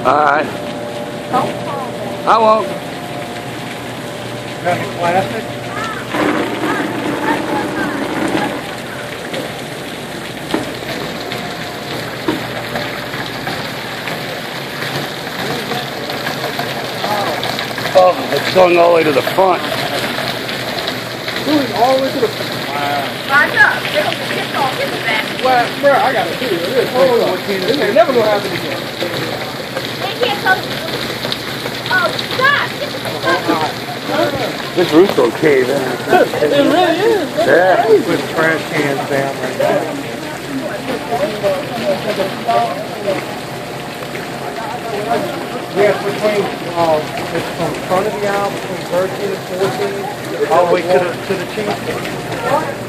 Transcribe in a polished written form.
Alright. I won't. Got any plastic? Oh, it's going all the way to the front. Going all the way to the front. Back up. It's all in the back. Well, bro, I got it too. This ain't never gonna happen again. They can't close it. Oh, stop. This roof's gonna cave in. It really is. Yeah. Put trash cans down right now. Yes, it's from the front of the aisle, between 13 and 14, all the way to the cheese.